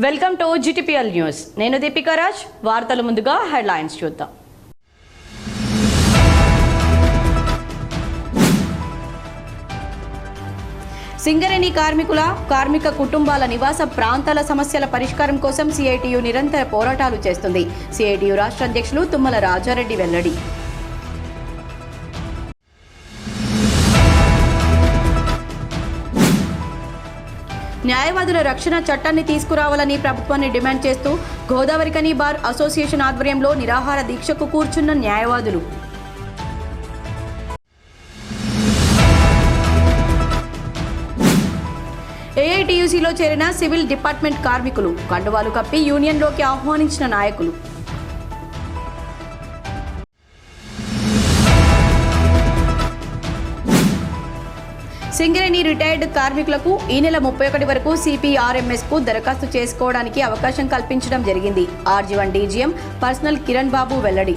Welcome to GTPL news. నేను దీపికా రాజ్. వార్తలు ముందుగా హెడ్లైన్స్ చూద్దాం. సింగరేణి కార్మిక కుటుంబాల నివాస ప్రాంతాల సమస్యల పరిష్కారం కోసం CITU నిరంతర పోరాటాలు చేస్తుంది. CITU రాష్ట్ర అధ్యక్షులు తుమ్మల రాజారెడ్డి వెల్లడి. న్యాయవాదుల రక్షణ చట్టాన్ని తీసుకురావాలని ప్రభుత్వాన్ని డిమాండ్ చేస్తూ గోదావరికని బార్ అసోసియేషన్ ఆధ్వర్యంలో నిరాహార దీక్షకు కూర్చున్న న్యాయవాదులు. AITUCలో చేరిన సివిల్ డిపార్ట్మెంట్ కార్మికులు కండువాలు కప్పి యూనియన్లోకి ఆహ్వానించిన నాయకులు. సింగరేణి రిటైర్డ్ కార్మికులకు ఈ నెల 31 వరకు CPRMSకు దరఖాస్తు చేసుకోవడానికి అవకాశం కల్పించడం జరిగింది. RG1 DGM పర్సనల్ కిరణ్ బాబు వెల్లడి.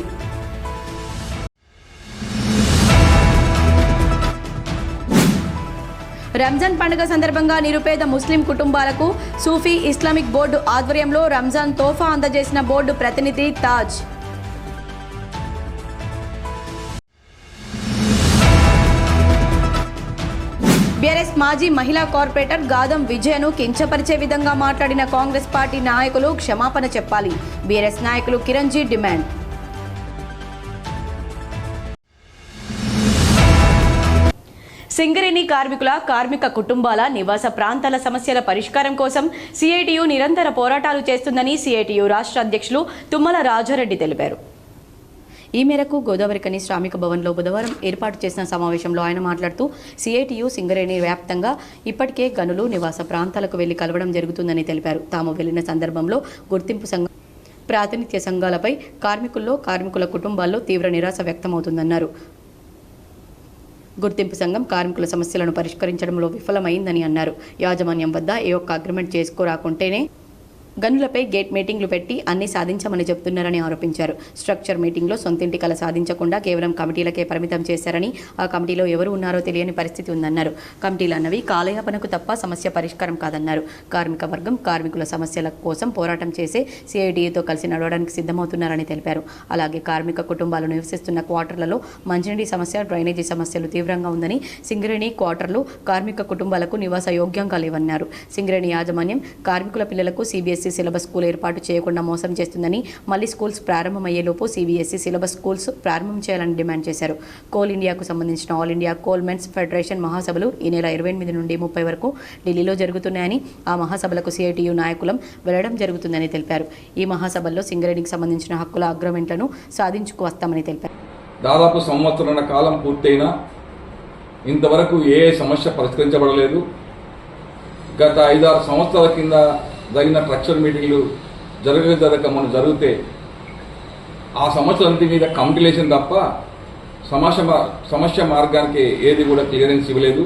రంజాన్ పండుగ సందర్భంగా నిరుపేద ముస్లిం కుటుంబాలకు సూఫీ ఇస్లామిక్ బోర్డు ఆధ్వర్యంలో రంజాన్ తోఫా అందజేసిన బోర్డు ప్రతినిధి తాజ్. BRS మాజీ మహిళా కార్పొరేటర్ గాదం విజయను కించపరిచే విధంగా మాట్లాడిన కాంగ్రెస్ పార్టీ నాయకులు క్షమాపణ చెప్పాలి. BRS నాయకులు కిరణ్జీ డిమాండ్. సింగరేణి కార్మిక కుటుంబాల నివాస ప్రాంతాల సమస్యల పరిష్కారం కోసం CITU నిరంతర పోరాటాలు చేస్తుందని CITU రాష్ట్ర అధ్యక్షులు తుమ్మల రాజారెడ్డి తెలిపారు. ఈ మేరకు గోదావరికని శ్రామిక భవన్లో బుధవారం ఏర్పాటు చేసిన సమావేశంలో ఆయన మాట్లాడుతూ CITU సింగరేణి వ్యాప్తంగా ఇప్పటికే గనులు నివాస ప్రాంతాలకు వెళ్లి కలవడం జరుగుతుందని తెలిపారు. తాము వెళ్లిన సందర్భంలో గుర్తింపు సంఘం ప్రాతినిధ్య సంఘాలపై కార్మికుల కుటుంబాల్లో తీవ్ర నిరాశ వ్యక్తమవుతుందన్నారు. గుర్తింపు సంఘం కార్మికుల సమస్యలను పరిష్కరించడంలో విఫలమైందని అన్నారు. యాజమాన్యం వద్ద ఏ ఒక్క అగ్రిమెంట్ చేసుకోరాకుంటేనే గనులపై గేట్ మీటింగ్లు పెట్టి అన్ని సాధించమని చెబుతున్నారని ఆరోపించారు. స్ట్రక్చర్ మీటింగ్లో సొంతింటి కల సాధించకుండా కేవలం కమిటీలకే పరిమితం చేశారని, ఆ కమిటీలో ఎవరు ఉన్నారో తెలియని పరిస్థితి ఉందన్నారు. కమిటీలు అన్నవి కాలయాపనకు తప్ప సమస్య పరిష్కారం కాదన్నారు. కార్మిక వర్గం కార్మికుల సమస్యల కోసం పోరాటం చేసే CITUతో కలిసి నడవడానికి సిద్ధమవుతున్నారని తెలిపారు. అలాగే కార్మిక కుటుంబాలు నివసిస్తున్న క్వార్టర్లలో మంచినీటి సమస్య, డ్రైనేజీ సమస్యలు తీవ్రంగా ఉందని, సింగరేణి క్వార్టర్లు కార్మిక కుటుంబాలకు నివాస యోగ్యంగా లేవన్నారు. సింగరేణి యాజమాన్యం కార్మికుల పిల్లలకు CBSE సిలబస్ స్కూల్ ఏర్పాటు చేయకుండా మోసం చేస్తుందని, మళ్లీ స్కూల్స్ ప్రారంభమయ్యేలోపు CBSE సిలబస్ స్కూల్స్ ప్రారంభం చేయాలని డిమాండ్ చేశారు. కోల్ ఇండియాకు సంబంధించిన all India coal men's federation మహాసభలు ఈ నెల 28 నుండి 30 వరకు ఢిల్లీలో జరుగుతున్నాయని, ఆ మహాసభలకు CITU నాయకులం వెళ్లడం జరుగుతుందని తెలిపారు. ఈ మహాసభల్లో సింగరేణికి సంబంధించిన హక్కుల అగ్రిమెంట్లను సాధించుకు వస్తామని తెలిపారు. దాదాపు సంవత్సరాల కాలం పూర్తయినా ఇంతవరకు ఏ సమస్య పరిష్కరించబడలేదు. గత 5-6 సంవత్సరాల కింద జరిగిన స్ట్రక్చర్ మీటింగ్లు మనం జరిగితే ఆ సమస్యలంటి మీద కమిటీలేషన్ తప్ప సమస్య మార్గానికి ఏది కూడా క్లియరెన్స్ ఇవ్వలేదు.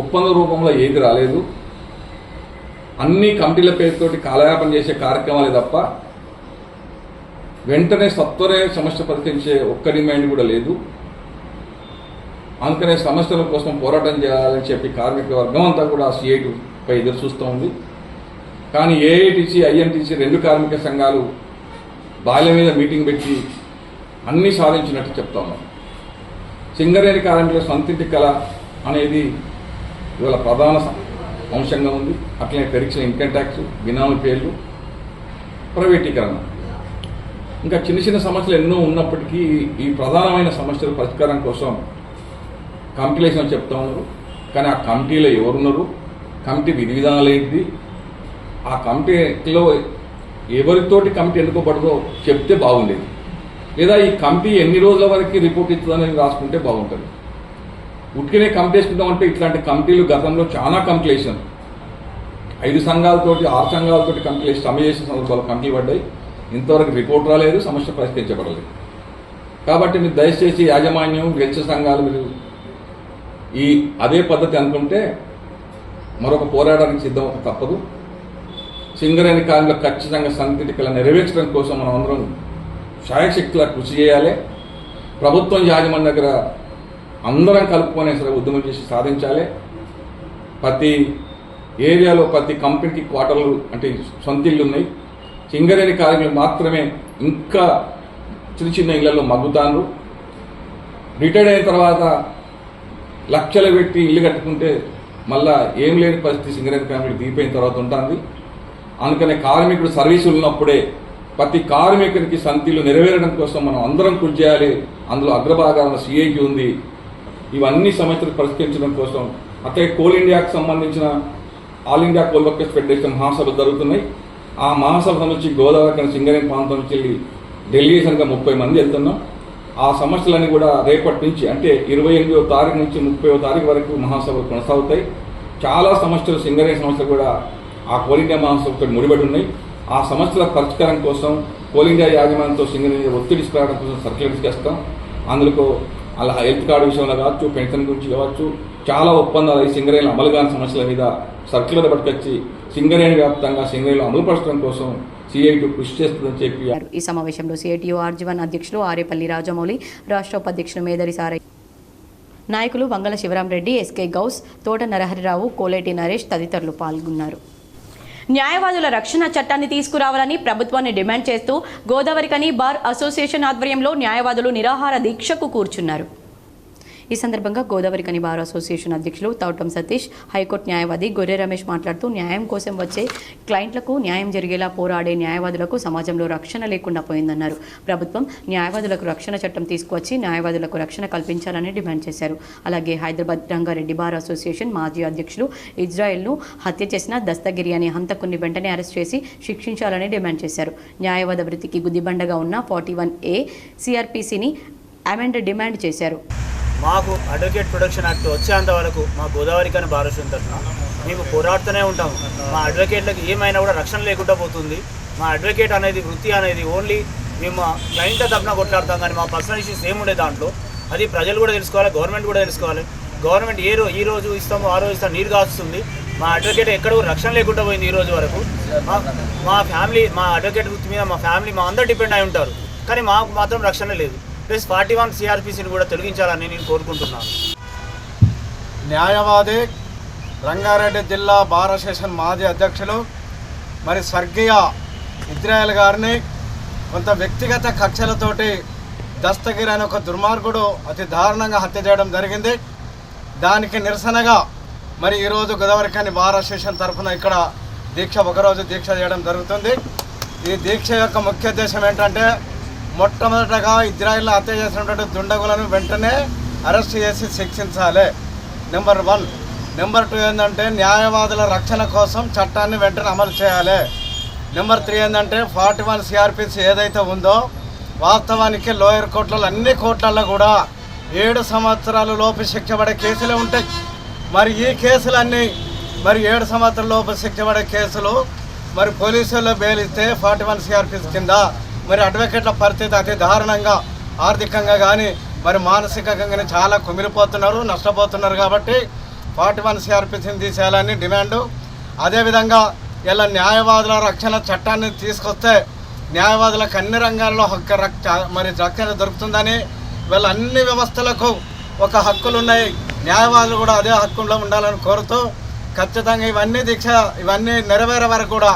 ఒప్పంద రూపంలో ఏది రాలేదు. అన్ని కమిటీల పేరుతోటి కాలయాపన చేసే కార్యక్రమాలే తప్ప వెంటనే సత్వరే సమస్య పరిష్కరించే ఒక్క డిమాండ్ కూడా లేదు. అందుకనే సమస్యల కోసం పోరాటం చేయాలని చెప్పి కార్మిక వర్గం అంతా కూడా CITUపై ఎదురు చూస్తూ ఉంది. కానీ AITC, INTC 2 కార్మిక సంఘాలు బాల్య మీద మీటింగ్ పెట్టి అన్నీ సాధించినట్టు చెప్తా ఉన్నారు. సింగరేణి కార్మికుల సొంతింటి కళ అనేది ఇవాళ ప్రధాన అంశంగా ఉంది. అట్లనే పెరిగిన ఇన్కమ్ ట్యాక్స్, బినామీ పేర్లు, ప్రైవేటీకరణ, ఇంకా చిన్న సమస్యలు ఎన్నో ఉన్నప్పటికీ ఈ ప్రధానమైన సమస్యల పరిష్కారం కోసం కమిటీలేషన్ చెప్తా ఉన్నారు. కానీ ఆ కమిటీలో ఎవరున్నారు, కమిటీ విధి విధానాలు ఏంటి, ఆ కమిటీలో ఎవరితోటి కమిటీ ఎన్నుకోబడదో చెప్తే బాగుండేది. లేదా ఈ కమిటీ ఎన్ని రోజుల వరకు రిపోర్ట్ ఇస్తుందని రాసుకుంటే బాగుంటుంది. ఉట్టినే కమిటీ వేసుకుంటామంటే ఇట్లాంటి కమిటీలు గతంలో చాలా కమిటీలు వేసాను. 5 సంఘాలతోటి 6 సంఘాలతోటి కమిటీలు వేసి సమ్మె చేసిన సందర్భాలు కమిటీలు పడ్డాయి. ఇంతవరకు రిపోర్ట్ రాలేదు, సమస్య పరిష్కరించబడలేదు. కాబట్టి మీరు దయచేసి యాజమాన్యం, గెలిచే సంఘాలు మీరు అదే పద్ధతి అనుకుంటే మరొక పోరాటానికి సిద్ధం తప్పదు. సింగరేణి కార్మికులకు ఖచ్చితంగా సంతికల నెరవేర్చడం కోసం మనం అందరం శాయశక్తులా కృషి చేయాలి. ప్రభుత్వం యాజమాన్యం దగ్గర అందరం కలుపుకొని సరే ఉద్యమం చేసి సాధించాలి. ప్రతి ఏరియాలో ప్రతి కంపెనీకి క్వార్టర్లు అంటే సొంత ఇళ్ళు ఉన్నాయి. సింగరేణి కార్మికులు మాత్రమే ఇంకా చిన్న చిన్న ఇళ్లలో మగ్గుతాను. రిటైర్డ్ అయిన తర్వాత లక్షలు పెట్టి ఇల్లు కట్టుకుంటే మళ్ళా ఏం లేని పరిస్థితి సింగరేణి కార్మికులు దిగిపోయిన తర్వాత ఉంటుంది. అందుకనే కార్మికుడు సర్వీసులు ఉన్నప్పుడే ప్రతి కార్మికునికి సంతిలు నెరవేరడం కోసం మనం అందరం కృషి చేయాలి. అందులో అగ్రభాగాన సిఐటి ఉంది. ఇవన్నీ సమస్యలు పరిష్కరించడం కోసం అట్లే కోల్ ఇండియాకు సంబంధించిన all India coal workers federation మహాసభలు జరుగుతున్నాయి. ఆ మహాసభ నుంచి గోదావరి సింగరేణి ప్రాంతం నుంచి వెళ్ళి డెలిగేషన్గా 30 మంది వెళ్తున్నాం. ఆ సమస్యలన్నీ కూడా రేపటి నుంచి అంటే 28వ తారీఖు నుంచి 30వ తారీఖు వరకు మహాసభలు కొనసాగుతాయి. చాలా సమస్యలు సింగరేణి సమస్యలు కూడా ఆ కోల్ ఇండియా మహాసభతో ముడిపడి ఉన్నాయి. ఆ సమస్యల పరిష్కారం కోసం కోల్ ఇండియా యాజమాన్యంతో సింగరేణి ఒత్తిడి తీసుకురావడం కోసం సర్క్యులర్స్ చేస్తాం. అందులో అలా హెల్త్ కార్డు విషయంలో కావచ్చు, పెన్షన్ గురించి కావచ్చు, చాలా ఒప్పందాలు ఈ సింగరేణి అమలు కాని సమస్యల మీద సర్క్యులర్ పట్టుకొచ్చి సింగరేణి వ్యాప్తంగా సింగరేణిలో అమలుపరచడం కోసం సిఐటి కృషి చేస్తుందని చెప్పి ఈ సమావేశంలో సిఐటియు ఆర్జీవన్ అధ్యక్షులు ఆరేపల్లి రాజమౌళి, రాష్ట్ర ఉపాధ్యక్షులు మేదరి సారయ్య, నాయకులు వంగల శివరాంరెడ్డి, ఎస్కే గౌస్, తోట నరహరిరావు, కోలేటి నరేష్ తదితరులు పాల్గొన్నారు. న్యాయవాదుల రక్షణ చట్టాన్ని తీసుకురావాలని ప్రభుత్వాన్ని డిమాండ్ చేస్తూ గోదావరికని బార్ అసోసియేషన్ ఆధ్వర్యంలో న్యాయవాదులు నిరాహార దీక్షకు కూర్చున్నారు. ఈ సందర్భంగా గోదావరికని బార్ అసోసియేషన్ అధ్యక్షులు తౌటం సతీష్, హైకోర్టు న్యాయవాది గొర్రె రమేష్ మాట్లాడుతూ న్యాయం కోసం వచ్చే క్లయింట్లకు న్యాయం జరిగేలా పోరాడే న్యాయవాదులకు సమాజంలో రక్షణ లేకుండా పోయిందన్నారు. ప్రభుత్వం న్యాయవాదులకు రక్షణ చట్టం తీసుకువచ్చి న్యాయవాదులకు రక్షణ కల్పించాలని డిమాండ్ చేశారు. అలాగే హైదరాబాద్ రంగారెడ్డి బార్ అసోసియేషన్ మాజీ అధ్యక్షులు ఇజ్రాయెల్ను హత్య చేసిన దస్తగిరి అనే హంతకుని వెంటనే అరెస్ట్ చేసి శిక్షించాలని డిమాండ్ చేశారు. న్యాయవాద వృత్తికి గుదిబండగా ఉన్న 41A సిఆర్పిసిని అమెండ్ డిమాండ్ చేశారు. మాకు అడ్వకేట్ ప్రొటెక్షన్ యాక్ట్ వచ్చేంత వరకు మా గోదావరికని బార్ అసోసియేషన్ తరఫున మేము పోరాడుతూనే ఉంటాము. మా అడ్వకేట్లకు ఏమైనా కూడా రక్షణ లేకుండా పోతుంది. మా అడ్వకేట్ అనేది వృత్తి అనేది ఓన్లీ మేము మా క్లయింట్ తరఫున కొట్లాడతాం, కానీ మా పర్సనల్ ఇష్యూస్ ఏముండే దాంట్లో అది ప్రజలు కూడా తెలుసుకోవాలి, గవర్నమెంట్ కూడా తెలుసుకోవాలి. గవర్నమెంట్ ఈ రోజు ఇస్తామో ఆ రోజు ఇస్తాం నీరు కాస్తుంది. మా అడ్వకేట్ ఎక్కడ రక్షణ లేకుండా పోయింది ఈ రోజు వరకు. మా ఫ్యామిలీ మా అడ్వకేట్ వృత్తి మీద మా ఫ్యామిలీ మా అందరూ డిపెండ్ అయి ఉంటారు, కానీ మాకు మాత్రం రక్షణ లేదు. ప్లస్ 41 సిఆర్పిసిని కూడా తొలగించాలని నేను కోరుకుంటున్నాను. న్యాయవాది రంగారెడ్డి జిల్లా బార్ అసోసియేషన్ మాజీ అధ్యక్షులు మరి స్వర్గీయ ఇజ్రాయెల్ గారిని కొంత వ్యక్తిగత కక్షలతోటి దస్తగిరి అనే ఒక దుర్మార్గుడు అతి దారుణంగా హత్య చేయడం జరిగింది. దానికి నిరసనగా మరి ఈరోజు గోదావరికని బార్ అసోసియేషన్ తరఫున ఇక్కడ ఒకరోజు దీక్ష చేయడం జరుగుతుంది. ఈ దీక్ష యొక్క ముఖ్య ఉద్దేశం ఏంటంటే మొట్టమొదటగా ఇజ్రాయెల్లో హత్య చేసినటువంటి దుండగులను వెంటనే అరెస్ట్ చేసి శిక్షించాలి, నెంబర్ 1. నెంబర్ 2 ఏంటంటే న్యాయవాదుల రక్షణ కోసం చట్టాన్ని వెంటనే అమలు చేయాలి. నెంబర్ 3 ఏంటంటే 41 సిఆర్పిసి ఏదైతే ఉందో వాస్తవానికి లోయర్ కోర్టులలో అన్ని కోర్టులలో కూడా 7 సంవత్సరాల లోపు శిక్ష పడే కేసులే ఉంటాయి. మరి ఈ కేసులన్నీ మరి 7 సంవత్సరాల లోపు శిక్ష పడే కేసులు మరి పోలీసుల్లో బెయిలిస్తే 41 సిఆర్పిసి కింద మరి అడ్వకేట్ల పరిస్థితి అతి దారుణంగా ఆర్థికంగా కానీ మరి మానసికంగా కానీ చాలా కుమిలిపోతున్నారు, నష్టపోతున్నారు. కాబట్టి 41 సిఆర్పిసిని తీసేయాలని డిమాండు. అదేవిధంగా ఇలా న్యాయవాదుల రక్షణ చట్టాన్ని తీసుకొస్తే న్యాయవాదులకు అన్ని రంగాల్లో మరి రక్షణ దొరుకుతుందని, వీళ్ళ అన్ని వ్యవస్థలకు ఒక హక్కులు ఉన్నాయి, న్యాయవాదులు కూడా అదే హక్కుల్లో ఉండాలని కోరుతూ ఖచ్చితంగా ఇవన్నీ నెరవేరే వరకు కూడా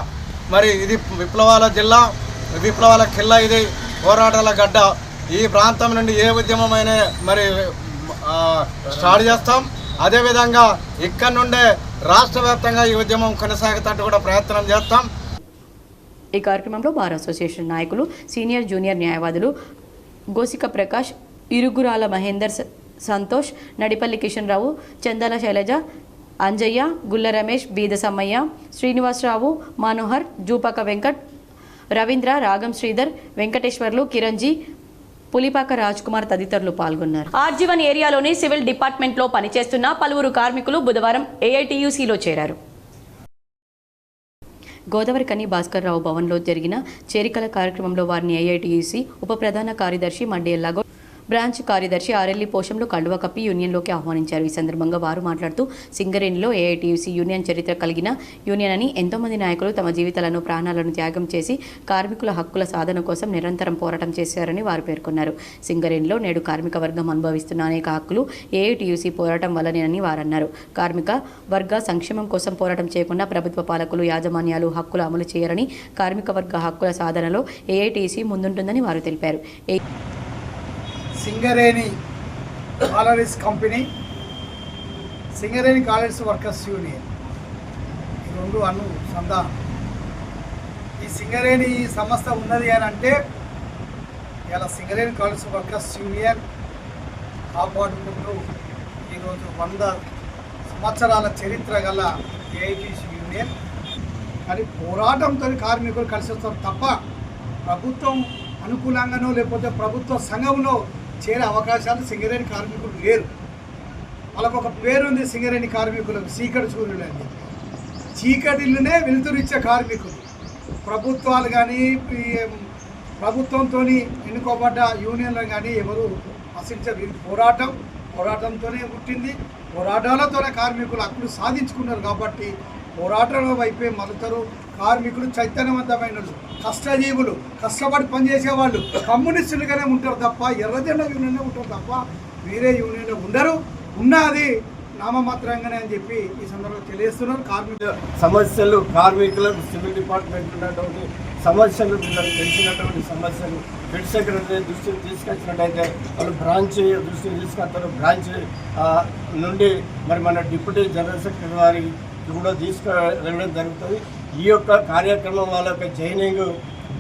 మరి ఇది విప్లవాల జిల్లా, విప్లవాల కిల్లా, ఇది పోరాటాల గడ్డ. ఈ ప్రాంతం నుండి ఏ ఉద్యమమైనా మరి స్టార్ట్ చేస్తాం. అదేవిధంగా ఇక్కడ నుండే రాష్ట్ర వ్యాప్తంగా ఈ ఉద్యమం కొనసాగేటట్టు కూడా ప్రయత్నం చేస్తాం. ఈ కార్యక్రమంలో బార్ అసోసియేషన్ నాయకులు, సీనియర్ జూనియర్ న్యాయవాదులు గోసిక ప్రకాష్, ఇరుగురాల మహేందర్, సంతోష్, నడిపల్లి కిషన్ రావు, చందల శైలజ, అంజయ్య, గుల్ల రమేష్, బీద సమ్మయ్య, శ్రీనివాసరావు, మనోహర్, జూపక వెంకట్, రవీంద్ర, రాగం శ్రీధర్, వెంకటేశ్వర్లు, కిరంజీ, పులిపాక రాజ్ కుమార్ తదితరులు పాల్గొన్నారు. ఆర్జీవన్ ఏరియాలోని సివిల్ డిపార్ట్మెంట్లో పనిచేస్తున్న పలువురు కార్మికులు బుధవారం ఏఐటీయూసీలో చేరారు. గోదావరికని భాస్కర్ రావు భవన్లో జరిగిన చేరికల కార్యక్రమంలో వారిని ఏఐటీయూసీ ఉప ప్రధాన కార్యదర్శి మడ్డి ఎల్లాగౌడ్, బ్రాంచ్ కార్యదర్శి ఆర్ఎల్ఈ పోషంలో కండువా కప్పి యూనియన్లోకి ఆహ్వానించారు. ఈ సందర్భంగా వారు మాట్లాడుతూ సింగరేణిలో ఏఐటీయూసీ యూనియన్ చరిత్ర కలిగిన యూనియన్ అని, ఎంతోమంది నాయకులు తమ జీవితాలను ప్రాణాలను త్యాగం చేసి కార్మికుల హక్కుల సాధన కోసం నిరంతరం పోరాటం చేశారని వారు పేర్కొన్నారు. సింగరేణిలో నేడు కార్మిక వర్గం అనుభవిస్తున్న అనేక హక్కులు ఏఐటీయూసీ పోరాటం వల్లనేనని వారన్నారు. కార్మిక వర్గ సంక్షేమం కోసం పోరాటం చేయకుండా ప్రభుత్వ పాలకులు, యాజమాన్యాలు హక్కులు అమలు చేయరని, కార్మిక వర్గ హక్కుల సాధనలో ఏఐటీయూసీ ముందుంటుందని వారు తెలిపారు. Singareni collieries company, Singareni collieries workers union, ఈ రెండు అనుసంధానం. ఈ సింగరేణి సంస్థ ఉన్నది అని అంటే ఇలా సింగరేణి కాలరీస్ వర్కర్స్ యూనియన్ కాపాడుకుంటూ ఈరోజు 100 సంవత్సరాల చరిత్ర గల ఏఐటీసీ యూనియన్. కానీ పోరాటంతో కార్మికులు కలిసి వస్తారు తప్ప ప్రభుత్వం అనుకూలంగానో లేకపోతే ప్రభుత్వ సంఘంలో చేరే అవకాశాలు సింగరేణి కార్మికులు లేరు. వాళ్ళకు ఒక పేరుంది సింగరేణి కార్మికులకు, చీకటి సూర్యులు అని. చీకటిలోనే వెలుతురిచ్చే కార్మికులు. ప్రభుత్వాలు కానీ ప్రభుత్వంతో ఎన్నుకోబడ్డ యూనియన్లు కానీ ఎవరు ఆశించారు. పోరాటంతోనే పుట్టింది. పోరాటాలతోనే కార్మికులు హక్కులు సాధించుకున్నారు. కాబట్టి పోరాటాల వైపే మలుతారు. కార్మికులు చైతన్యవంతమైన కష్టజీవులు, కష్టపడి పనిచేసేవాళ్ళు కమ్యూనిస్టులుగానే ఉంటారు తప్ప ఎర్రజెండా యూనియన్లో ఉంటారు తప్ప వేరే యూనియన్లో ఉండరు. ఉన్నది నామమాత్రంగానే అని చెప్పి ఈ సందర్భంగా తెలియజేస్తున్నారు. కార్మికుల సమస్యలు, కార్మికులకు సివిల్ డిపార్ట్మెంట్ ఉన్నటువంటి సమస్యలు, వీళ్ళకి తెలిసినటువంటి సమస్యలు హెడ్ సెక్రటరీ దృష్టికి తీసుకొచ్చినట్టయితే వాళ్ళు బ్రాంచ్ దృష్టికి తీసుకొస్తారు. బ్రాంచ్ నుండి మరి మన డిప్యూటీ జనరల్ సెక్రటరీ వారికి కూడా తీసుకువెళ్ళడం జరుగుతుంది. ఈ యొక్క కార్యక్రమం వాళ్ళ యొక్క జైనింగ్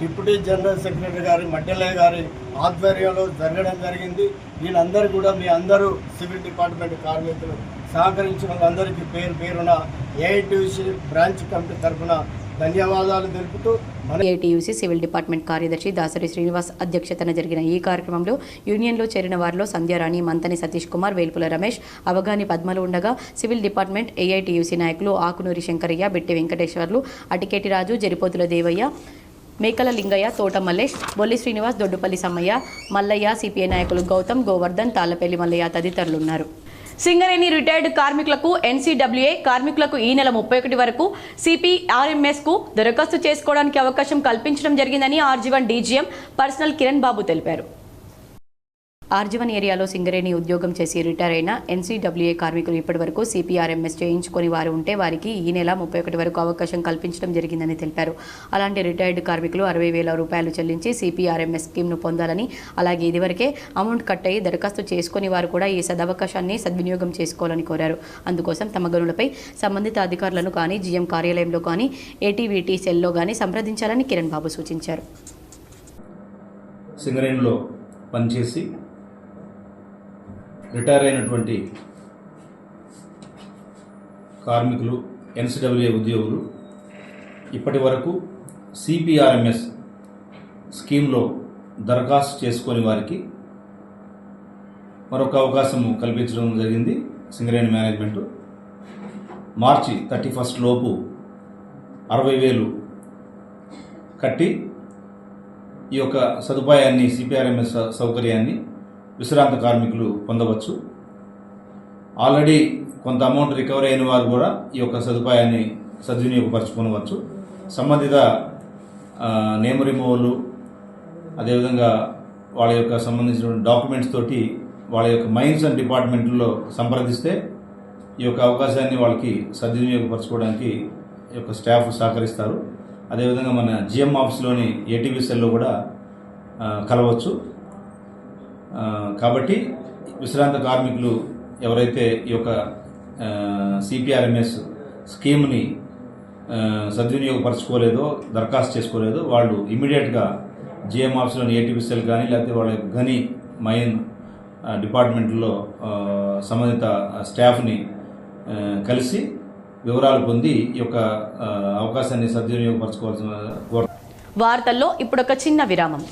డిప్యూటీ జనరల్ సెక్రటరీ గారి మడ్డెలయ్య గారి ఆధ్వర్యంలో జరగడం జరిగింది. వీళ్ళందరూ కూడా మీ అందరూ సివిల్ డిపార్ట్మెంట్ కార్మికులు సహకరించిన వాళ్ళందరికీ పేరున ఏఐటీయూసీ బ్రాంచ్ కమిటీ తరఫున ధన్యవాదాలు తెలుపుతూ ఏఐటీయూసీ సివిల్ డిపార్ట్మెంట్ కార్యదర్శి దాసరి శ్రీనివాస్ అధ్యక్షతన జరిగిన ఈ కార్యక్రమంలో యూనియన్లో చేరిన వారిలో సంధ్యారాణి, మంతని సతీష్ కుమార్, వేల్పుల రమేష్, అవగాని పద్మలు ఉండగా సివిల్ డిపార్ట్మెంట్ ఏఐటీయూసీ నాయకులు ఆకునూరి శంకరయ్య, బెట్టి వెంకటేశ్వర్లు, అటికేటి రాజు, జరిపోతుల దేవయ్య, మేకల లింగయ్య, తోట మల్లేష్, బొల్లి శ్రీనివాస్, దొడ్డుపల్లి సమ్మయ్య, మల్లయ్య, సిపిఐ నాయకులు గౌతమ్, గోవర్ధన్, తాళ్లపల్లి మల్లయ్య తదితరులున్నారు. సింగరేణి రిటైర్డ్ కార్మికులకు ఎన్సీడబ్ల్యూఏ కార్మికులకు ఈ నెల 31 వరకు సిపిఆర్ఎంఎస్కు దరఖాస్తు చేసుకోవడానికి అవకాశం కల్పించడం జరిగిందని ఆర్జీవన్ డీజీఎం పర్సనల్ కిరణ్ బాబు తెలిపారు. ఆర్జీవన్ ఏరియాలో సింగరేణి ఉద్యోగం చేసి రిటైర్ అయిన ఎన్సీడబ్ల్యూఏ కార్మికులు ఇప్పటి వరకు సిపిఆర్ఎంఎస్ చేయించుకొని వారు ఉంటే వారికి ఈ నెల 31 వరకు అవకాశం కల్పించడం జరిగిందని తెలిపారు. అలాంటి రిటైర్డ్ కార్మికులు 60,000 రూపాయలు చెల్లించి సిపిఆర్ఎంఎస్ స్కీమ్ను పొందాలని, అలాగే ఇదివరకే అమౌంట్ కట్ అయ్యి దరఖాస్తు చేసుకుని వారు కూడా ఈ సదవకాశాన్ని సద్వినియోగం చేసుకోవాలని కోరారు. అందుకోసం తమ గనులపై సంబంధిత అధికారులను కానీ, జీఎం కార్యాలయంలో కానీ, ఏటీవీటీ సెల్లో కానీ సంప్రదించాలని కిరణ్ బాబు సూచించారు. సింగరేణిలో పనిచేసి రిటైర్ అయినటువంటి కార్మికులు, ఎన్సీడబ్ల్యూఏ ఉద్యోగులు ఇప్పటి వరకు సిపిఆర్ఎంఎస్ స్కీమ్లో దరఖాస్తు చేసుకొని వారికి మరొక అవకాశం కల్పించడం జరిగింది. సింగరేణి మేనేజ్మెంటు మార్చి 31 లోపు 60,000 కట్టి ఈ యొక్క సదుపాయాన్ని, సిపిఆర్ఎంఎస్ సౌకర్యాన్ని విశ్రాంత కార్మికులు పొందవచ్చు. ఆల్రెడీ కొంత అమౌంట్ రికవరీ అయిన వారు కూడా ఈ యొక్క సదుపాయాన్ని సద్వినియోగపరచుకోవచ్చు. సంబంధిత నేమ్ రిమూవల్, అదేవిధంగా వాళ్ళ యొక్క సంబంధించిన డాక్యుమెంట్స్ తోటి వాళ్ళ యొక్క మైన్స్ అండ్ డిపార్ట్మెంట్లో సంప్రదిస్తే ఈ యొక్క అవకాశాన్ని వాళ్ళకి సద్వినియోగపరచుకోవడానికి ఈ యొక్క స్టాఫ్ సహకరిస్తారు. అదేవిధంగా మన జిఎం ఆఫీస్లోని ఏటీవీ సెల్లో కూడా కలవచ్చు. కాబట్టి విశ్రాంత కార్మికులు ఎవరైతే ఈ యొక్క సిపిఆర్ఎంఎస్ స్కీమ్ని సద్వినియోగపరచుకోలేదో, దరఖాస్తు చేసుకోలేదో వాళ్ళు ఇమీడియట్గా జిఎం ఆఫీస్లోని ఏటీవీ సెల్ కానీ, లేకపోతే వాళ్ళ యొక్క గని మైన్ డిపార్ట్మెంట్లో సంబంధిత స్టాఫ్ని కలిసి వివరాలు పొంది ఈ యొక్క అవకాశాన్ని సద్వినియోగపరచుకోవాల్సిన. వార్తల్లో ఇప్పుడు ఒక చిన్న విరామం.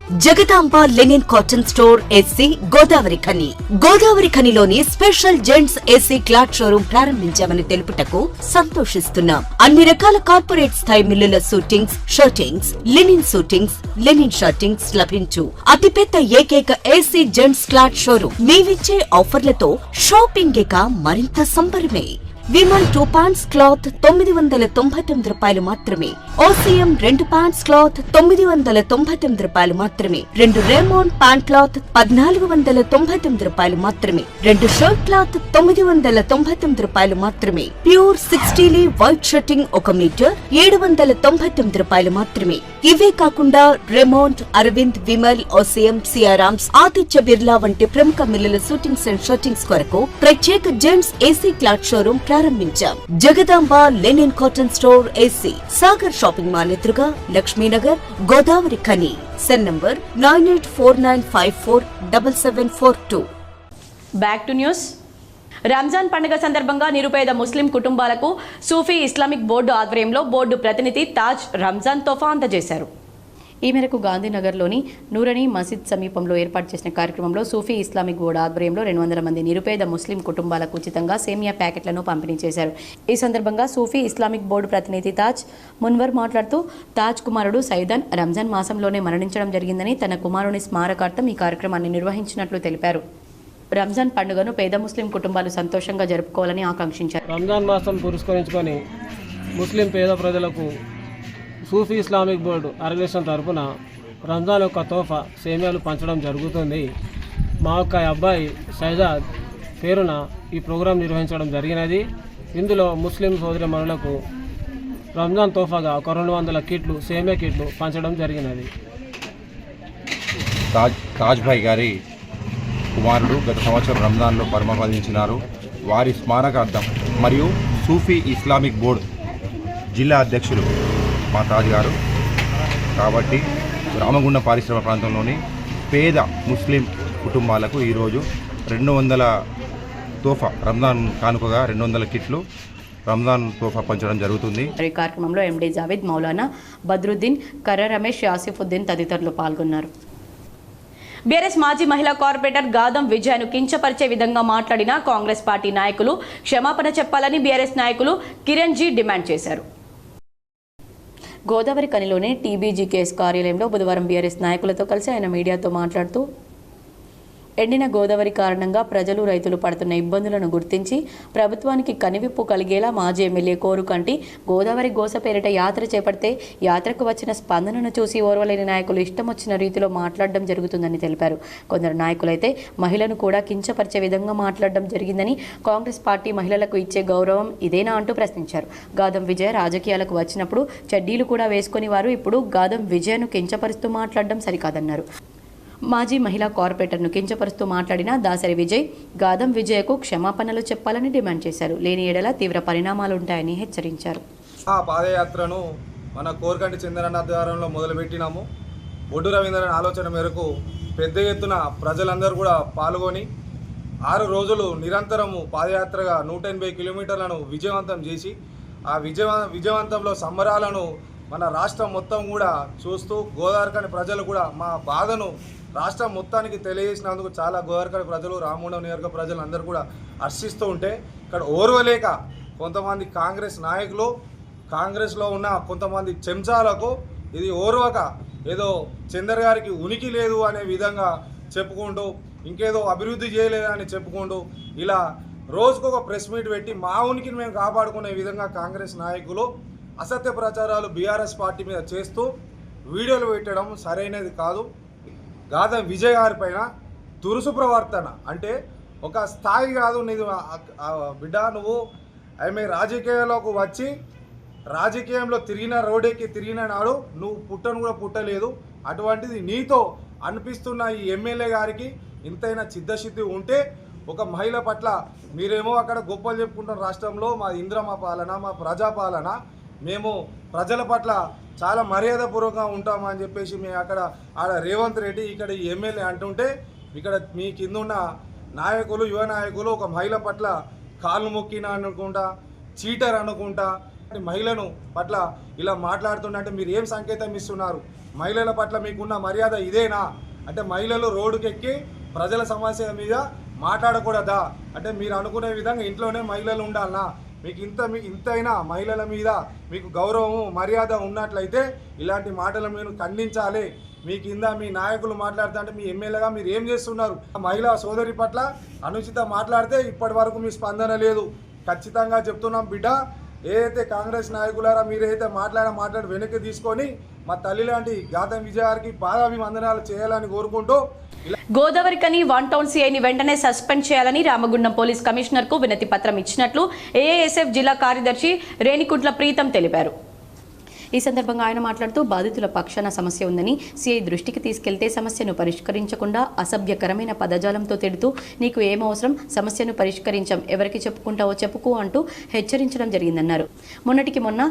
Jagadamba linen cotton store AC Godavarikhani. Godavari ఖనిలోని special gents AC cloth showroom ప్రారంభించామని తెలుపుటకు సంతోషిస్తున్నాం. అన్ని రకాల కార్పొరేట్ స్థాయి మిల్లుల సూటింగ్స్, షర్టింగ్స్, లెనిన్ షర్టింగ్స్ లభించు అతిపెద్ద ఏకైక ఏసీ జెంట్స్ క్లాత్ షోరూం. మేమిచ్చే ఆఫర్లతో షాపింగ్ ఇక మరింత సంబరమే. విమల్ 2 ప్యాంట్స్ క్లాత్ 999 రూపాయలు మాత్రమే. ఓసీఎం 2 ప్యాంట్స్ క్లాత్ 999 రూపాయలు మాత్రమే. 2 రేమోన్ ప్యాంట్ క్లాత్ 1499 రూపాయలు మాత్రమే. 2 షర్ట్ క్లాత్ 999 రూపాయలు మాత్రమే. ప్యూర్ 60 వైట్ షర్టింగ్ 1 మీటర్ 799 రూపాయలు మాత్రమే. ఇవే కాకుండా రెమోంట్, అరవింద్, విమల్, ఓసీఎం, సియారామ్స్, ఆదిత్య బిర్లా వంటి ప్రముఖ మిల్లుల షూటింగ్స్ అండ్ షర్టింగ్స్ కొరకు ప్రత్యేక జెంట్స్ ఏసీ క్లాత్ షోరూం ప్రారంభించాం. Jagadamba linen cotton store AC, Sagar shopping mall ఎదురుగా, Lakshminagar, Godavarikhani. Cell number 9849547742. Back to news. Ramzan పండుగ సందర్భంగా నిరుపేద ముస్లిం కుటుంబాలకు సూఫీ ఇస్లామిక్ బోర్డు ఆధ్వర్యంలో బోర్డు ప్రతినిధి తాజ్ రంజాన్ తోఫా అందజేశారు. ఈ మేరకు గాంధీనగర్లోని నూరని మసీద్ సమీపంలో ఏర్పాటు చేసిన కార్యక్రమంలో సూఫీ ఇస్లామిక్ బోర్డు ఆధ్వర్యంలో 200 మంది నిరుపేద ముస్లిం కుటుంబాలకు ఉచితంగా సేమియా ప్యాకెట్లను పంపిణీ చేశారు. ఈ సందర్భంగా సూఫీ ఇస్లామిక్ బోర్డు ప్రతినిధి తాజ్ మున్వర్ మాట్లాడుతూ, తాజ్ కుమారుడు సైదాన్ రంజాన్ మాసంలోనే మరణించడం జరిగిందని, తన కుమారుని స్మారకార్థం ఈ కార్యక్రమాన్ని నిర్వహించినట్లు తెలిపారు. రంజాన్ పండుగను పేద ముస్లిం కుటుంబాలు సంతోషంగా జరుపుకోవాలని ఆకాంక్షించారు. రంజాన్ మాసం పురస్కరించుకొని ముస్లిం పేద ప్రజలకు సూఫీ ఇస్లామిక్ బోర్డు ఆర్గనైజేషన్ తరఫున రంజాన్ యొక్క తోఫా సేమియాలు పంచడం జరుగుతుంది. మా యొక్క అబ్బాయి సైదాద్ పేరున ఈ ప్రోగ్రాం నిర్వహించడం జరిగినది. ఇందులో ముస్లిం సోదరిమణులకు రంజాన్ తోఫాగా ఒక 200 కిట్లు సేమియా కిట్లు పంచడం జరిగినది. తాజ్ భాయ్ గారి కుమారుడు గత సంవత్సరం రంజాన్లో పరమపదించినారు. వారి స్మారకార్థం మరియు సూఫీ ఇస్లామిక్ బోర్డు జిల్లా అధ్యక్షులు మా తాజ్ గారు కాబట్టి రామగుండం పారిశ్రామిక ప్రాంతంలోని పేద ముస్లిం కుటుంబాలకు ఈరోజు 200 తోఫా రంజాన్ కానుకగా 200 కిట్లు రంజాన్ తోఫా పంచడం జరుగుతుంది. ఈ కార్యక్రమంలో ఎండి జావేద్, మౌలానా బద్రుద్దీన్, కర్ర రమేష్, యాసిఫుద్దీన్ తదితరులు పాల్గొన్నారు. బీఆర్ఎస్ మాజీ మహిళా కార్పొరేటర్ గాదం విజయను కించపరిచే విధంగా మాట్లాడిన కాంగ్రెస్ పార్టీ నాయకులు క్షమాపణ చెప్పాలని బీఆర్ఎస్ నాయకులు కిరణ్ జీ డిమాండ్ చేశారు. గోదావరి ఖనిలోని టీబీజీకేఎస్ కార్యాలయంలో బుధవారం బీఆర్ఎస్ నాయకులతో కలిసి ఆయన మీడియాతో మాట్లాడుతూ, ఎండిన గోదావరి కారణంగా ప్రజలు, రైతులు పడుతున్న ఇబ్బందులను గుర్తించి ప్రభుత్వానికి కనివిప్పు కలిగేలా మాజీ ఎమ్మెల్యే కోరుకంటి గోదావరి గోస పేరిట యాత్ర చేపడితే యాత్రకు వచ్చిన స్పందనను చూసి ఓర్వలేని నాయకులు ఇష్టం వచ్చిన రీతిలో మాట్లాడడం జరుగుతుందని తెలిపారు. కొందరు నాయకులైతే మహిళను కూడా కించపరిచే విధంగా మాట్లాడడం జరిగిందని, కాంగ్రెస్ పార్టీ మహిళలకు ఇచ్చే గౌరవం ఇదేనా అంటూ ప్రశ్నించారు. గాదం విజయ రాజకీయాలకు వచ్చినప్పుడు చెడ్డీలు కూడా వేసుకుని వారు ఇప్పుడు గాదం విజయను కించపరుస్తూ మాట్లాడడం సరికాదన్నారు. మాజీ మహిళా కార్పొరేటర్ను కించపరుస్తూ మాట్లాడిన దాసరి విజయ్ గాదం విజయకు క్షమాపణలు చెప్పాలని డిమాండ్ చేశారు. లేని ఎడల తీవ్ర పరిణామాలుంటాయని హెచ్చరించారు. ఆ పాదయాత్రను మన కోరకంటి చంద్రన్న ఆధ్వర్యంలో మొదలుపెట్టినాము. బొడ్డు రవీంద్రన్ ఆలోచన మేరకు పెద్ద ఎత్తున ప్రజలందరూ కూడా పాల్గొని 6 రోజులు నిరంతరము పాదయాత్రగా 180 కిలోమీటర్లను విజయవంతం చేసి ఆ విజయవంతంలో సంబరాలను మన రాష్ట్రం మొత్తం కూడా చూస్తూ గోదావరిఖని ప్రజలు కూడా మా బాధను రాష్ట్రం మొత్తానికి తెలియజేసినందుకు చాలా గోదావరిఖని ప్రజలు, రామగుండం నియోజకవర్గ ప్రజలు అందరూ కూడా హర్షిస్తూ ఉంటే ఇక్కడ ఓర్వలేక కొంతమంది కాంగ్రెస్ నాయకులు, కాంగ్రెస్లో ఉన్న కొంతమంది చెంచాలకు ఇది ఓర్వక ఏదో చందర్ గారికి ఉనికి లేదు అనే విధంగా చెప్పుకుంటూ, ఇంకేదో అభివృద్ధి చేయలేదని చెప్పుకుంటూ ఇలా రోజుకొక ప్రెస్ మీట్ పెట్టి మా ఉనికిని మేము కాపాడుకునే విధంగా కాంగ్రెస్ నాయకులు అసత్య ప్రచారాలు బీఆర్ఎస్ పార్టీ మీద చేస్తూ వీడియోలు పెట్టడం సరైనది కాదు. గాదం విజయ్ గారి పైన దురుసు ప్రవర్తన అంటే ఒక స్థాయి కాదు. నీది బిడ్డ, నువ్వు ఆమె రాజకీయాల్లోకి వచ్చి రాజకీయంలో రోడ్డెక్కి తిరిగిన నాడు నువ్వు పుట్టను కూడా పుట్టలేదు. అటువంటిది నీతో అనిపిస్తున్న ఈ ఎమ్మెల్యే గారికి ఇంతైనా చిత్తశుద్ధి ఉంటే ఒక మహిళ పట్ల మీరేమో అక్కడ గొప్పలు చెప్పుకుంటున్న రాష్ట్రంలో మా ఇంద్రమ పాలన, మా ప్రజాపాలన, మేము ప్రజల పట్ల చాలా మర్యాదపూర్వకంగా ఉంటామని చెప్పేసి మేము ఆడ రేవంత్ రెడ్డి ఇక్కడ ఈ ఎమ్మెల్యే అంటుంటే ఇక్కడ మీ కింద ఉన్న నాయకులు, యువ నాయకులు ఒక మహిళ పట్ల కాళ్ళు మొక్కిన అనుకుంటా, చీటర్ అనుకుంటా మహిళను పట్ల ఇలా మాట్లాడుతుంటే మీరు ఏం సంకేతం ఇస్తున్నారు? మహిళల పట్ల మీకున్న మర్యాద ఇదేనా? అంటే మహిళలు రోడ్డుకెక్కి ప్రజల సమస్యల మీద మాట్లాడకూడదా? అంటే మీరు అనుకునే విధంగా ఇంట్లోనే మహిళలు ఉండాలనా? మీకు ఇంతైనా మహిళల మీద మీకు గౌరవము మర్యాద ఉన్నట్లయితే ఇలాంటి మాటలు మీరు ఖండించాలి. మీ కింద మీ నాయకులు మాట్లాడుతుంటే మీ ఎమ్మెల్యేగా మీరు ఏం చేస్తున్నారు? మహిళా సోదరి పట్ల అనుచిత మాట్లాడితే ఇప్పటి వరకు మీ స్పందన లేదు. ఖచ్చితంగా చెప్తున్నాం బిడ్డ, ఏదైతే కాంగ్రెస్ నాయకులారా మీరైతే మాట్లాడి వెనక్కి తీసుకొని మా తల్లి లాంటి గాతం విజయ గారికి పాదాభివందనాలు చేయాలని కోరుకుంటూ గోదావరికని 1 టౌన్ సిఐని వెంటనే సస్పెండ్ చేయాలని రామగుండం పోలీస్ కమిషనర్కు వినతి పత్రం ఇచ్చినట్లు ఏఏఎస్ఎఫ్ జిల్లా కార్యదర్శి రేణికుంట్ల ప్రీతం తెలిపారు. ఈ సందర్భంగా ఆయన మాట్లాడుతూ బాధితుల పక్షాన సమస్య ఉందని సిఐ దృష్టికి తీసుకెళ్తే సమస్యను పరిష్కరించకుండా అసభ్యకరమైన పదజాలంతో తిడుతూ నీకు ఏమవసరం, సమస్యను పరిష్కరించాం, ఎవరికి చెప్పుకుంటావో చెప్పుకో అంటూ హెచ్చరించడం జరిగిందన్నారు. మొన్నటికి మొన్న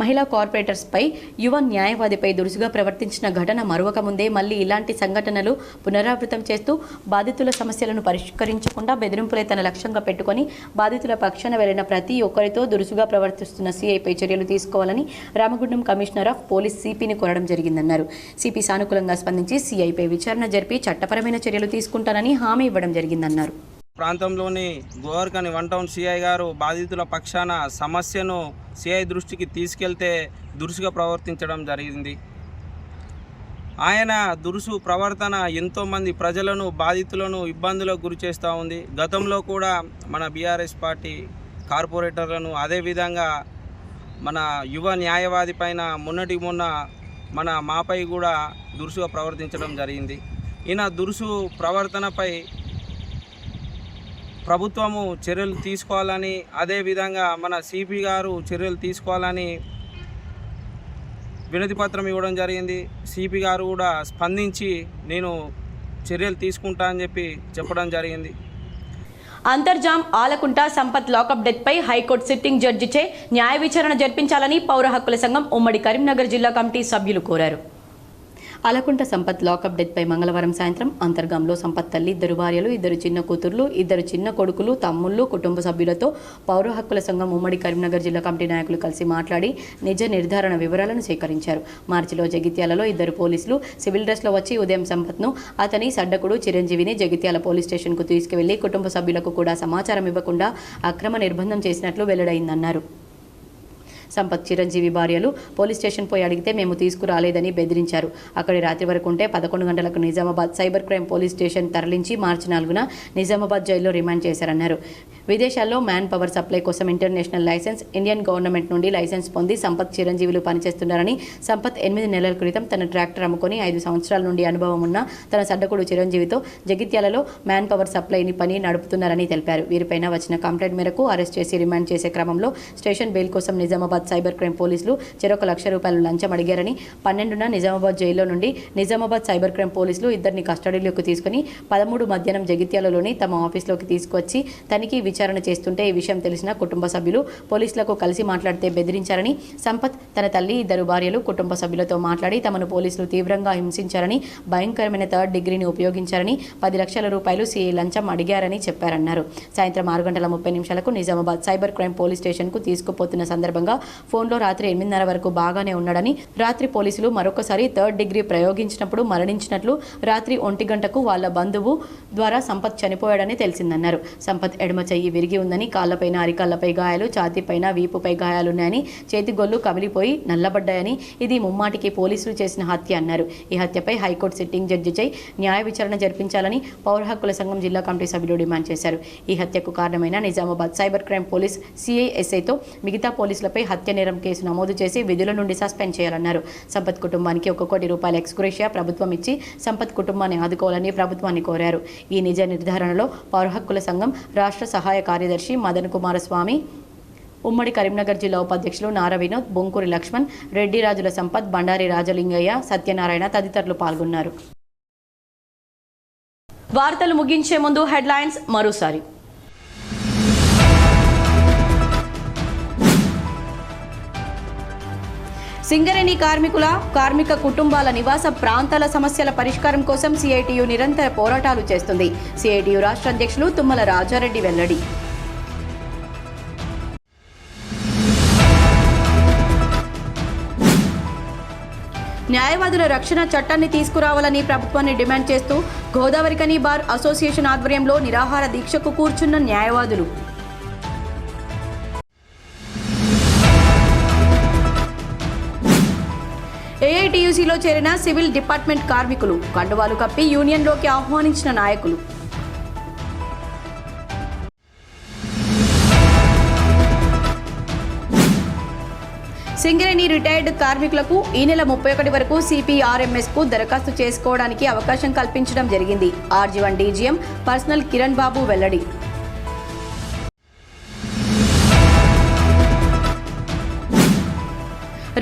మహిళా కార్పొరేటర్స్పై యువ న్యాయవాదిపై దురుసుగా ప్రవర్తించిన ఘటన మరొక ముందే మళ్లీ ఇలాంటి సంఘటనలు పునరావృతం చేస్తూ బాధితుల సమస్యలను పరిష్కరించకుండా బెదిరింపులే తన లక్ష్యంగా పెట్టుకుని బాధితుల పక్షాన వెళ్లిన ప్రతి ఒక్కరితో దురుసుగా ప్రవర్తిస్తున్న సిఐపై చర్యలు తీసుకోవాలని రామగుండం కమిషనర్ ఆఫ్ పోలీస్ సిపిని కోరడం జరిగిందన్నారు. సిపి సానుకూలంగా స్పందించి సిఐపై విచారణ జరిపి చట్టపరమైన చర్యలు తీసుకుంటానని హామీ ఇవ్వడం జరిగిందన్నారు. ప్రాంతంలోని గోదావరికని 1 టౌన్ సిఐ గారు బాధితుల పక్షాన సమస్యను సిఐ దృష్టికి తీసుకెళ్తే దురుసుగా ప్రవర్తించడం జరిగింది. ఆయన దురుసు ప్రవర్తన ఎంతోమంది ప్రజలను బాధితులను ఇబ్బందులకు గురి చేస్తూ ఉంది. గతంలో కూడా మన బీఆర్ఎస్ పార్టీ కార్పొరేటర్లను అదేవిధంగా మన యువ న్యాయవాది పైన మొన్న మాపై కూడా దురుసుగా ప్రవర్తించడం జరిగింది. ఈయన దురుసు ప్రవర్తనపై ప్రభుత్వము చర్యలు తీసుకోవాలని, అదేవిధంగా మన సిపి గారు చర్యలు తీసుకోవాలని వినతి పత్రం ఇవ్వడం జరిగింది. సిపి గారు కూడా స్పందించి నేను చర్యలు తీసుకుంటా అని చెప్పడం జరిగింది. అంతర్జామ్ ఆలకుంట సంపత్ లాకప్ డెత్ పై హైకోర్టు సిట్టింగ్ జడ్జిచే న్యాయ విచారణ జరిపించాలని పౌర హక్కుల సంఘం ఉమ్మడి కరీంనగర్ జిల్లా కమిటీ సభ్యులు కోరారు. ఆలకుంట సంపత్ లాకప్ డెత్ పై మంగళవారం సాయంత్రం అంతర్గాంలో సంపత్ తల్లి, 2 భార్యలు, 2 చిన్న కూతుర్లు, 2 చిన్న కొడుకులు, తమ్ముళ్ళు, కుటుంబ సభ్యులతో పౌర హక్కుల సంఘం ఉమ్మడి కరీంనగర్ జిల్లా కమిటీ నాయకులు కలిసి మాట్లాడి నిజ నిర్ధారణ వివరాలను సేకరించారు. మార్చిలో జగిత్యాలలో 2 పోలీసులు సివిల్ డ్రెస్లో వచ్చి ఉదయం సంపత్ను, అతని సడ్డకుడు చిరంజీవిని జగిత్యాల పోలీస్ స్టేషన్కు తీసుకువెళ్లి కుటుంబ సభ్యులకు కూడా సమాచారం ఇవ్వకుండా అక్రమ నిర్బంధం చేసినట్లు వెల్లడైందన్నారు. సంపత్ చిరంజీవి భార్యలు పోలీస్ స్టేషన్ పోయి అడిగితే మేము తీసుకురాలేదని బెదిరించారు. అక్కడి రాత్రి వరకు ఉంటే 11 గంటలకు Nizamabad cyber crime police station తరలించి మార్చి 4న నిజామాబాద్ జైల్లో రిమాండ్ చేశారన్నారు. విదేశాల్లో మ్యాన్ పవర్ సప్లై కోసం ఇంటర్నేషనల్ లైసెన్స్, ఇండియన్ గవర్నమెంట్ నుండి లైసెన్స్ పొంది సంపత్ చిరంజీవులు పనిచేస్తున్నారని, సంపత్ 8 నెలల క్రితం తన ట్రాక్టర్ అమ్ముకొని 5 సంవత్సరాల నుండి అనుభవం ఉన్న తన సడ్డకుడు చిరంజీవితో జగిత్యాలలో మ్యాన్ పవర్ సప్లైని పని నడుపుతున్నారని తెలిపారు. వీరిపైన వచ్చిన కంప్లైంట్ మేరకు అరెస్ట్ చేసి రిమాండ్ చేసే క్రమంలో స్టేషన్ బెయిల్ కోసం నిజామాబాద్ సైబర్ క్రైమ్ పోలీసులు చెరొక ₹1,00,000 లంచం అడిగారని, 12న నిజామాబాద్ జైల్లో నుండి నిజామాబాద్ సైబర్ క్రైమ్ పోలీసులు ఇద్దరిని కస్టడీలోకి తీసుకుని 13 మధ్యాహ్నం జగిత్యాలలోని తమ ఆఫీసులోకి తీసుకొచ్చి తనిఖీ విచారణ చేస్తుంటే ఈ విషయం తెలిసిన కుటుంబ సభ్యులు పోలీసులకు కలిసి మాట్లాడితే బెదిరించారని, సంపత్ తన తల్లి, 2 భార్యలు కుటుంబ సభ్యులతో మాట్లాడి తమను పోలీసులు తీవ్రంగా హింసించారని, భయంకరమైన 3rd డిగ్రీని ఉపయోగించారని, ₹10,00,000 సిఐ లంచం అడిగారని చెప్పారన్నారు. సాయంత్రం 6:30 నిజామాబాద్ సైబర్ క్రైమ్ పోలీస్ స్టేషన్కు తీసుకుపోతున్న సందర్భంగా ఫోన్లో రాత్రి 8:30 వరకు బాగానే ఉన్నాడని, రాత్రి పోలీసులు మరొకసారి 3rd డిగ్రీ ప్రయోగించినప్పుడు మరణించినట్లు, రాత్రి 1 గంటకు వాళ్ళ బంధువు ద్వారా సంపత్ చనిపోయాడని తెలిసిందన్నారు. సంపత్ ఎడమ చెయ్యి విరిగి ఉందని, కాళ్లపైన, అరికాళ్లపై గాయాలు, ఛాతీపైన, వీపుపై గాయాలున్నాయని, చేతిగొల్లు కమిలిపోయి నల్లబడ్డాయని, ఇది ముమ్మాటికి పోలీసులు చేసిన హత్య అన్నారు. ఈ హత్యపై హైకోర్టు సిట్టింగ్ జడ్జిచై న్యాయ విచారణ జరిపించాలని పౌర హక్కుల సంఘం జిల్లా కమిటీ సభ్యులు డిమాండ్ చేశారు. ఈ హత్యకు కారణమైన Nizamabad cyber crime police CI ఎస్ఐతో మిగతా పోలీసులపై హత్య నేరం కేసు నమోదు చేసి విధుల నుండి సస్పెండ్ చేయాలన్నారు. సంపత్ కుటుంబానికి ₹1 కోటి ఎక్స్గ్రేషియా ప్రభుత్వం ఇచ్చి సంపత్ కుటుంబాన్ని ఆదుకోవాలని ప్రభుత్వాన్ని కోరారు. ఈ నిజ నిర్ధారణలో పౌర హక్కుల సంఘం రాష్ట్ర సహాయ కార్యదర్శి మదన్ కుమారస్వామి, ఉమ్మడి కరీంనగర్ జిల్లా ఉపాధ్యక్షులు నారా వినోద్, బొంకూరి లక్ష్మణ్, రెడ్డి రాజుల సంపత్, బండారి రాజలింగయ్య, సత్యనారాయణ తదితరులు పాల్గొన్నారు. వార్తలు ముగించే ముందు హెడ్లైన్స్ మరోసారి. సింగరేణి కార్మిక కుటుంబాల నివాస ప్రాంతాల సమస్యల పరిష్కారం కోసం సిఐటియు నిరంతర పోరాటాలు చేస్తుంది. సిఐటియు రాష్ట్ర అధ్యక్షులు తుమ్మల రాజారెడ్డి వెల్లడి. న్యాయవాదుల రక్షణ చట్టాన్ని తీసుకురావాలని ప్రభుత్వాన్ని డిమాండ్ చేస్తూ గోదావరిఖని బార్ అసోసియేషన్ ఆధ్వర్యంలో నిరాహార దీక్షకు కూర్చున్న న్యాయవాదులు. ఏఐటీయూసీలో చేరిన సివిల్ డిపార్ట్మెంట్ కార్మికులు కండువాలు కప్పి యూనియన్లోకి ఆహ్వానించిన నాయకులు. సింగరేణి రిటైర్డ్ కార్మికులకు ఈ నెల 31 వరకు సిపిఆర్ఎంఎస్కు దరఖాస్తు చేసుకోవడానికి అవకాశం కల్పించడం జరిగింది. RG1 DGM పర్సనల్ కిరణ్ బాబు వెల్లడి.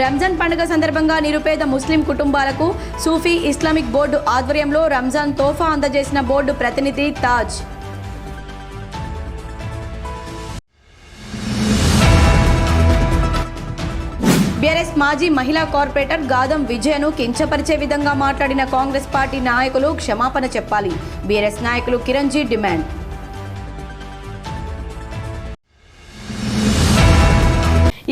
రంజాన్ పండుగ సందర్భంగా నిరుపేద ముస్లిం కుటుంబాలకు సూఫీ ఇస్లామిక్ బోర్డు ఆధ్వర్యంలో రంజాన్ తోఫా అందజేసిన బోర్డు ప్రతినిధి తాజ్. బీఆర్ఎస్ మాజీ మహిళా కార్పొరేటర్ గాదం విజయను కించపరిచే విధంగా మాట్లాడిన కాంగ్రెస్ పార్టీ నాయకులు క్షమాపణ చెప్పాలి. బీఆర్ఎస్ నాయకులు కిరణ్జీ డిమాండ్.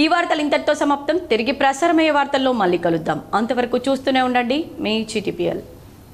ఈ వార్తలు ఇంతటితో సమాప్తం. తిరిగి ప్రసారమయ్యే వార్తల్లో మళ్ళీ కలుద్దాం. అంతవరకు చూస్తూనే ఉండండి మీ GTPL.